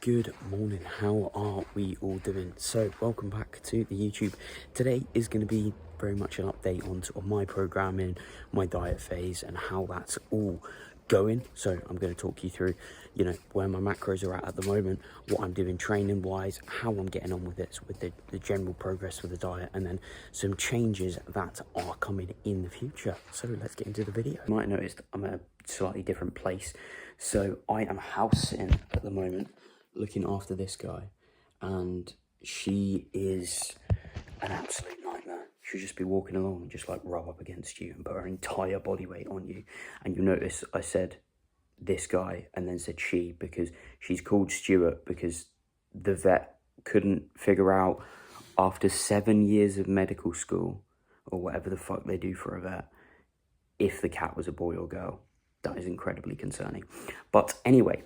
Good morning, how are we all doing? So welcome back to the YouTube. Today is going to be very much an update on sort of my programming, my diet phase and how that's all going. So I'm going to talk you through, where my macros are at the moment, what I'm doing training wise, how I'm getting on with it, with the general progress with the diet, and then some changes that are coming in the future. So let's get into the video. You might notice I'm at a slightly different place. So I am house sitting at the moment, looking after this guy, and she is an absolute nightmare. She'll just be walking along and just like rub up against you and put her entire body weight on you. And you'll notice I said this guy and then said she, because she's called Stuart because the vet couldn't figure out, after 7 years of medical school or whatever the fuck they do for a vet, if the cat was a boy or girl. That is incredibly concerning. But anyway,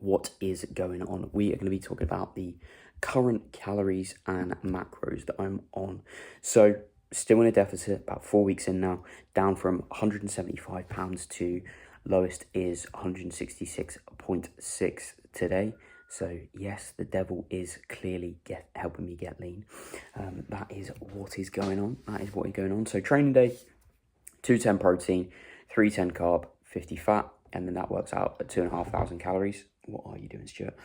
what is going on? We are going to be talking about the current calories and macros that I'm on. So still in a deficit, about 4 weeks in now, down from 175 pounds to lowest is 166.6 today. So yes, the devil is clearly helping me get lean. That is what is going on. So training day, 210 protein, 310 carb, 50 fat, and then that works out at 2,500 calories. What are you doing, Stuart?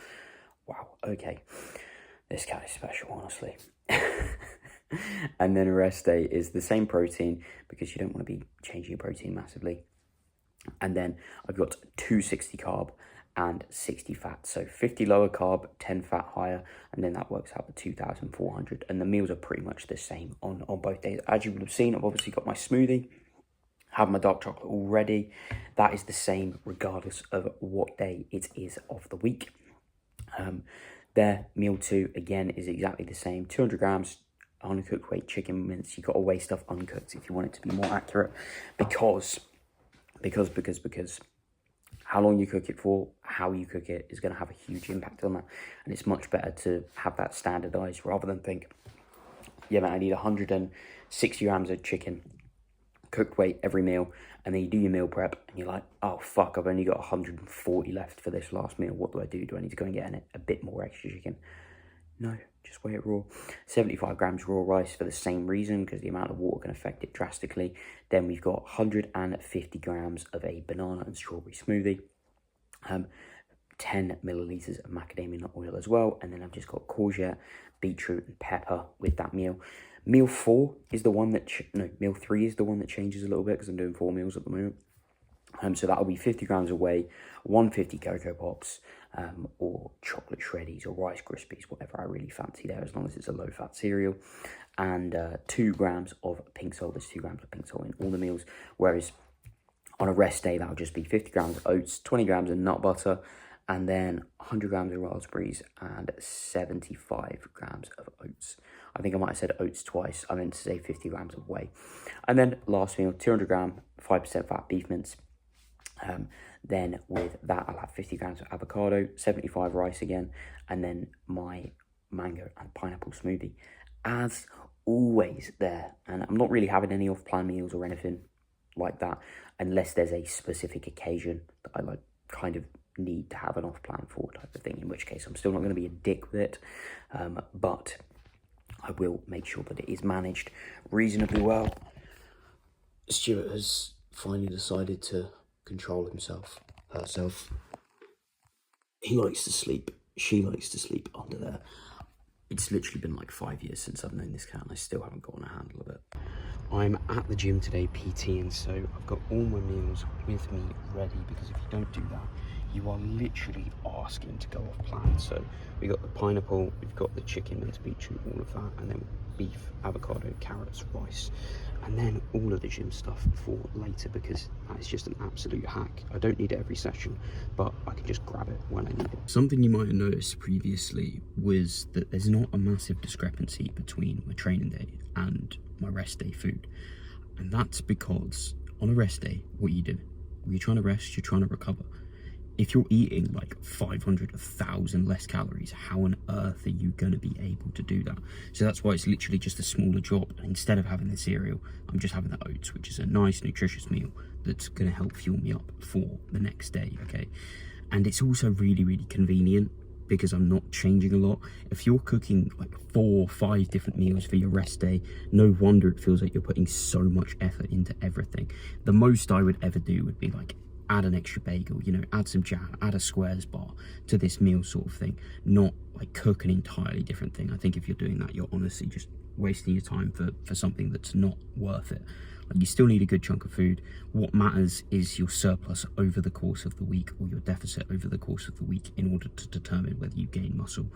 Wow, okay. This cat is special, honestly. And then rest day is the same protein, because you don't want to be changing your protein massively. And then I've got 260 carb and 60 fat. So 50 lower carb, 10 fat higher, and then that works out to 2,400. And the meals are pretty much the same on both days. As you would have seen, I've obviously got my smoothie, have my dark chocolate already. That is the same regardless of what day it is of the week. There, meal 2, again, is exactly the same. 200 grams uncooked weight chicken mince. You've got to weigh stuff uncooked if you want it to be more accurate, because how long you cook it for, how you cook it is going to have a huge impact on that. And it's much better to have that standardized rather than think, yeah, man, I need 160 grams of chicken, cooked weight every meal, and then you do your meal prep and you're like, oh fuck, I've only got 140 left for this last meal. What do I do? Do I need to go and get a bit more extra chicken? No, just weigh it raw. 75 grams raw rice for the same reason, because the amount of water can affect it drastically. Then we've got 150 grams of a banana and strawberry smoothie, 10 milliliters of macadamia nut oil as well, and then I've just got courgette, beetroot and pepper with that meal. Meal 4 is the one that, meal 3 is the one that changes a little bit, because I'm doing 4 meals at the moment. So that'll be 50 grams of whey, 150 Cocoa Pops, or chocolate shreddies or Rice Krispies, whatever I really fancy there, as long as it's a low-fat cereal, and 2 grams of pink salt. There's 2 grams of pink salt in all the meals, whereas on a rest day, that'll just be 50 grams of oats, 20 grams of nut butter, and then 100 grams of raspberries and 75 grams of oats. I think I might have said oats twice. I meant to say 50 grams of whey. And then last meal, 200 gram, 5% fat beef mince. Then with that, I'll have 50 grams of avocado, 75 rice again, and then my mango and pineapple smoothie. As always there. And I'm not really having any off-plan meals or anything like that, unless there's a specific occasion that I kind of need to have an off-plan for type of thing, in which case I'm still not going to be a dick with it, but I will make sure that it is managed reasonably well. Stuart has finally decided to control herself. He likes to sleep, she likes to sleep under there. It's literally been like 5 years since I've known this cat, and I still haven't gotten a handle of it. I'm at the gym today PTing, so I've got all my meals with me ready, because if you don't do that, you are literally asking to go off plan. So we got the pineapple, we've got the chicken, mince, beetroot, all of that, and then beef, avocado, carrots, rice, and then all of the gym stuff for later, because that is just an absolute hack. I don't need it every session, but I can just grab it when I need it. Something you might have noticed previously was that there's not a massive discrepancy between my training day and my rest day food, and that's because on a rest day, what you do, when you're trying to rest, you're trying to recover. If you're eating like 500, 1,000 less calories, how on earth are you going to be able to do that? So that's why it's literally just a smaller job. And instead of having the cereal, I'm just having the oats, which is a nice, nutritious meal that's going to help fuel me up for the next day, okay? And it's also really, really convenient because I'm not changing a lot. If you're cooking like 4 or 5 different meals for your rest day, no wonder it feels like you're putting so much effort into everything. The most I would ever do would be like add an extra bagel, you know, add some jam, add a squares bar to this meal sort of thing, not like cook an entirely different thing. I think if you're doing that, you're honestly just wasting your time for something that's not worth it. Like, you still need a good chunk of food. What matters is your surplus over the course of the week, or your deficit over the course of the week, in order to determine whether you gain muscle,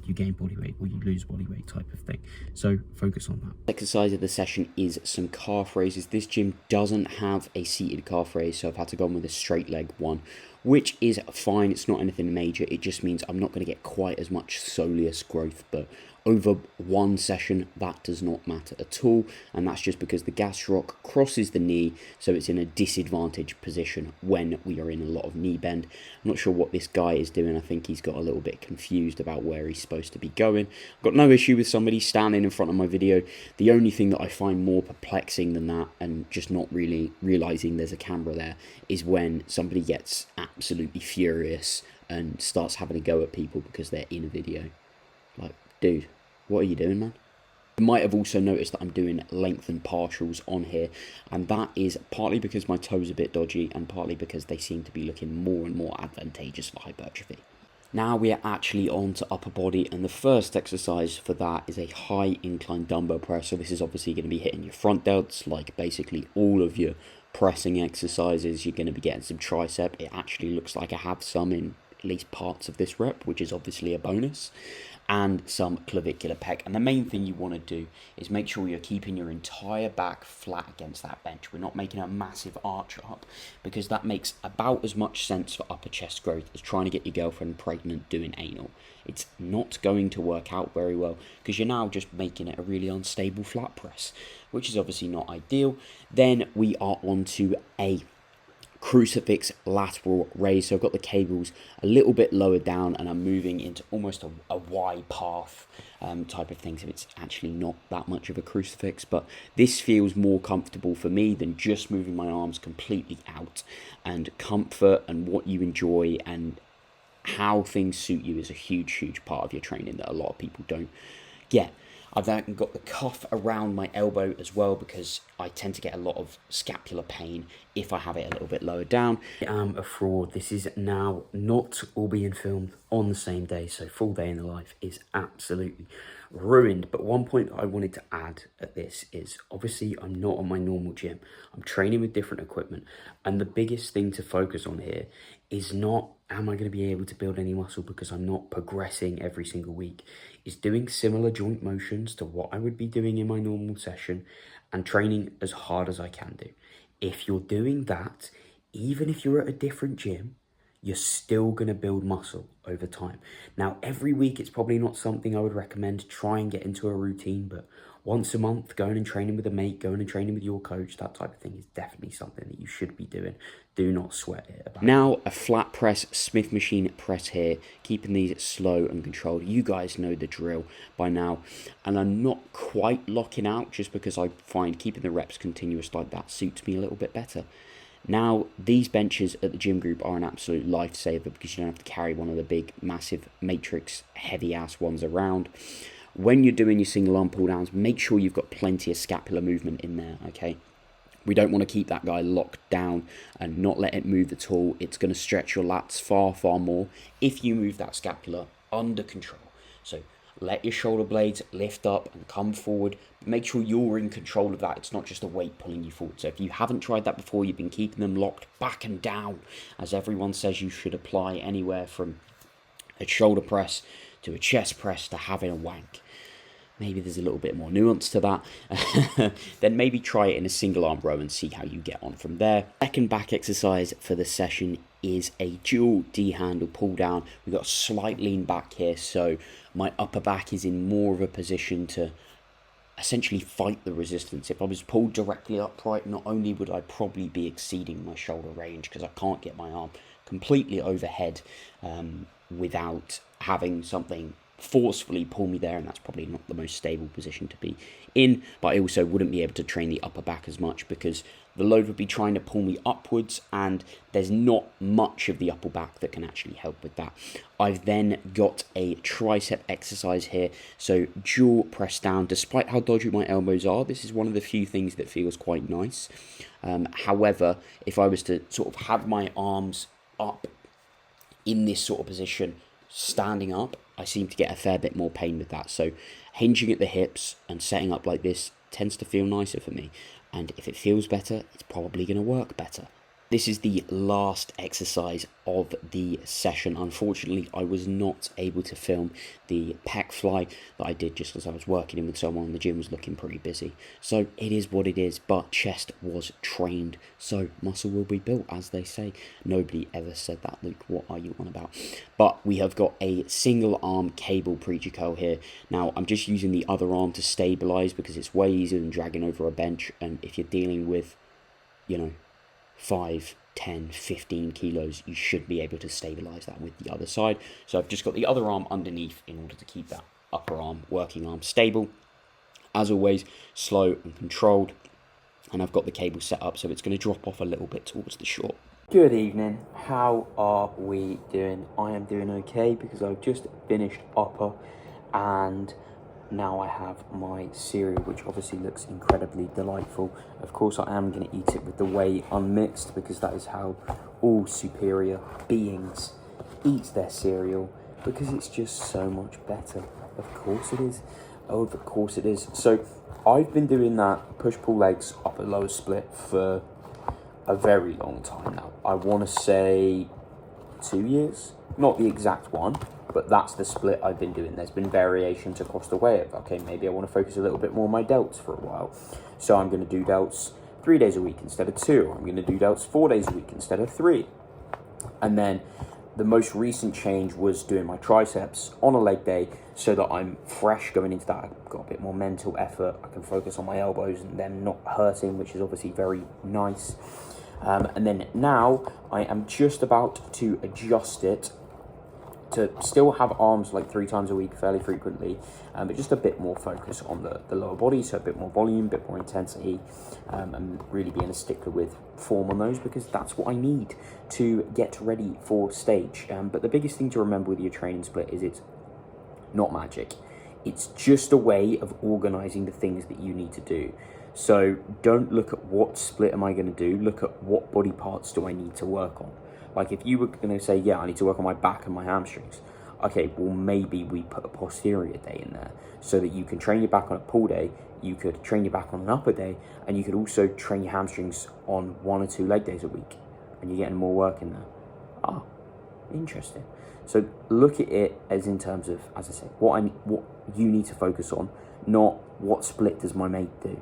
you gain body weight, or you lose body weight type of thing. So focus on that. Exercise of the session is some calf raises. This gym doesn't have a seated calf raise, so I've had to go on with a straight leg one, which is fine. It's not anything major. It just means I'm not going to get quite as much soleus growth, but over one session, that does not matter at all, and that's just because the gastroc crosses the knee, so it's in a disadvantaged position when we are in a lot of knee bend. I'm not sure what this guy is doing. I think he's got a little bit confused about where he's supposed to be going. I've got no issue with somebody standing in front of my video. The only thing that I find more perplexing than that, and just not really realizing there's a camera there, is when somebody gets absolutely furious and starts having a go at people because they're in a video. Like, dude, what are you doing, man? You might have also noticed that I'm doing lengthened partials on here, and that is partly because my toes are a bit dodgy, and partly because they seem to be looking more and more advantageous for hypertrophy. Now we are actually on to upper body, and the first exercise for that is a high incline dumbbell press. So this is obviously going to be hitting your front delts, like basically all of your pressing exercises. You're going to be getting some tricep. It actually looks like I have some in at least parts of this rep, which is obviously a bonus, and some clavicular pec. And the main thing you want to do is make sure you're keeping your entire back flat against that bench. We're not making a massive arch up, because that makes about as much sense for upper chest growth as trying to get your girlfriend pregnant doing anal. It's not going to work out very well, because you're now just making it a really unstable flat press, which is obviously not ideal. Then we are on to a crucifix lateral raise. So I've got the cables a little bit lower down, and I'm moving into almost a Y path type of thing. So it's actually not that much of a crucifix, but this feels more comfortable for me than just moving my arms completely out. And comfort and what you enjoy and how things suit you is a huge part of your training that a lot of people don't get. I've then got the cuff around my elbow as well, because I tend to get a lot of scapular pain if I have it a little bit lower down. I am a fraud. This is now not all being filmed on the same day, so full day in the life is absolutely ruined. But one point I wanted to add at this is, obviously I'm not on my normal gym. I'm training with different equipment, and the biggest thing to focus on here is not, am I going to be able to build any muscle because I'm not progressing every single week, is doing similar joint motions to what I would be doing in my normal session and training as hard as I can do. If you're doing that, even if you're at a different gym, you're still going to build muscle over time. Now, every week, it's probably not something I would recommend. Try and get into a routine, but once a month, going and training with a mate, going and training with your coach, that type of thing is definitely something that you should be doing. Do not sweat it about. Now, a flat press Smith machine press here, keeping these slow and controlled. You guys know the drill by now, and I'm not quite locking out just because I find keeping the reps continuous like that suits me a little bit better. Now, these benches at the gym group are an absolute lifesaver because you don't have to carry one of the big, massive matrix heavy-ass ones around. When you're doing your single arm pull downs, make sure you've got plenty of scapular movement in there, okay? We don't want to keep that guy locked down and not let it move at all. It's going to stretch your lats far more if you move that scapula under control. So let your shoulder blades lift up and come forward. Make sure you're in control of that. It's not just a weight pulling you forward. So if you haven't tried that before, you've been keeping them locked back and down, as everyone says you should apply anywhere from a shoulder press to a chest press to having a wank. Maybe there's a little bit more nuance to that. Then maybe try it in a single arm row and see how you get on from there. Second back exercise for the session is a dual D handle pull down. We've got a slight lean back here, so my upper back is in more of a position to essentially fight the resistance. If I was pulled directly upright, not only would I probably be exceeding my shoulder range because I can't get my arm completely overhead without having something forcefully pull me there, and that's probably not the most stable position to be in, but I also wouldn't be able to train the upper back as much because the load would be trying to pull me upwards, and there's not much of the upper back that can actually help with that. I've then got a tricep exercise here, so dual press down. Despite how dodgy my elbows are, this is one of the few things that feels quite nice. However, if I was to sort of have my arms up in this sort of position, standing up, I seem to get a fair bit more pain with that. So hinging at the hips and setting up like this tends to feel nicer for me. And if it feels better, it's probably going to work better. This is the last exercise of the session. Unfortunately, I was not able to film the pec fly that I did just as I was working in with someone. The gym was looking pretty busy. So it is what it is, but chest was trained. So muscle will be built, as they say. Nobody ever said that, Luke. What are you on about? But we have got a single arm cable preacher curl here. Now, I'm just using the other arm to stabilize because it's way easier than dragging over a bench. And if you're dealing with, 5, 10, 15 kilos, you should be able to stabilize that with the other side. So I've just got the other arm underneath in order to keep that upper arm, working arm stable. As always, slow and controlled. And I've got the cable set up so it's going to drop off a little bit towards the short. Good evening. How are we doing? I am doing okay because I've just finished upper and now I have my cereal, which obviously looks incredibly delightful. Of course, I am going to eat it with the whey unmixed because that is how all superior beings eat their cereal, because it's just so much better. Of course it is. Oh, of course it is. So I've been doing that push-pull legs upper lower split for a very long time now. I want to say 2 years, not the exact one, but that's the split I've been doing. There's been variations across the way of, okay, maybe I want to focus a little bit more on my delts for a while. So I'm going to do delts 3 days a week instead of 2. I'm going to do delts 4 days a week instead of 3. And then the most recent change was doing my triceps on a leg day so that I'm fresh going into that. I've got a bit more mental effort. I can focus on my elbows and them not hurting, which is obviously very nice. And then now I am just about to adjust it to still have arms like 3 times a week fairly frequently, but just a bit more focus on the lower body, so a bit more volume, a bit more intensity, and really being a stickler with form on those because that's what I need to get ready for stage. But the biggest thing to remember with your training split is it's not magic. It's just a way of organizing the things that you need to do. So don't look at what split am I going to do, look at what body parts do I need to work on. Like if you were going to say, yeah, I need to work on my back and my hamstrings. Okay, well, maybe we put a posterior day in there so that you can train your back on a pull day, you could train your back on an upper day, and you could also train your hamstrings on 1 or 2 leg days a week, and you're getting more work in there. Ah, interesting. So look at it as in terms of, as I say, what you need to focus on, not what split does my mate do.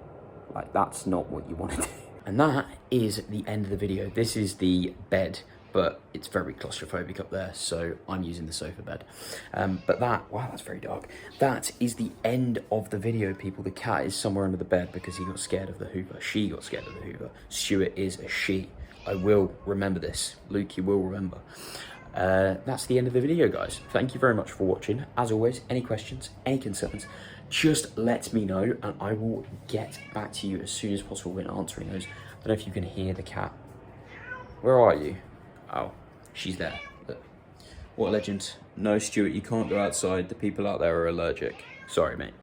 Like, that's not what you want to do. And that is the end of the video. This is the bed, but it's very claustrophobic up there, so I'm using the sofa bed. But wow, that's very dark. That is the end of the video, people. The cat is somewhere under the bed because he got scared of the Hoover. She got scared of the Hoover. Stuart is a she. I will remember this. Luke, you will remember. That's the end of the video, guys. Thank you very much for watching. As always, any questions, any concerns, just let me know and I will get back to you as soon as possible when answering those. I don't know if you can hear the cat. Where are you? Oh, she's there. Look. What a legend. No, Stuart, you can't go outside. The people out there are allergic. Sorry, mate.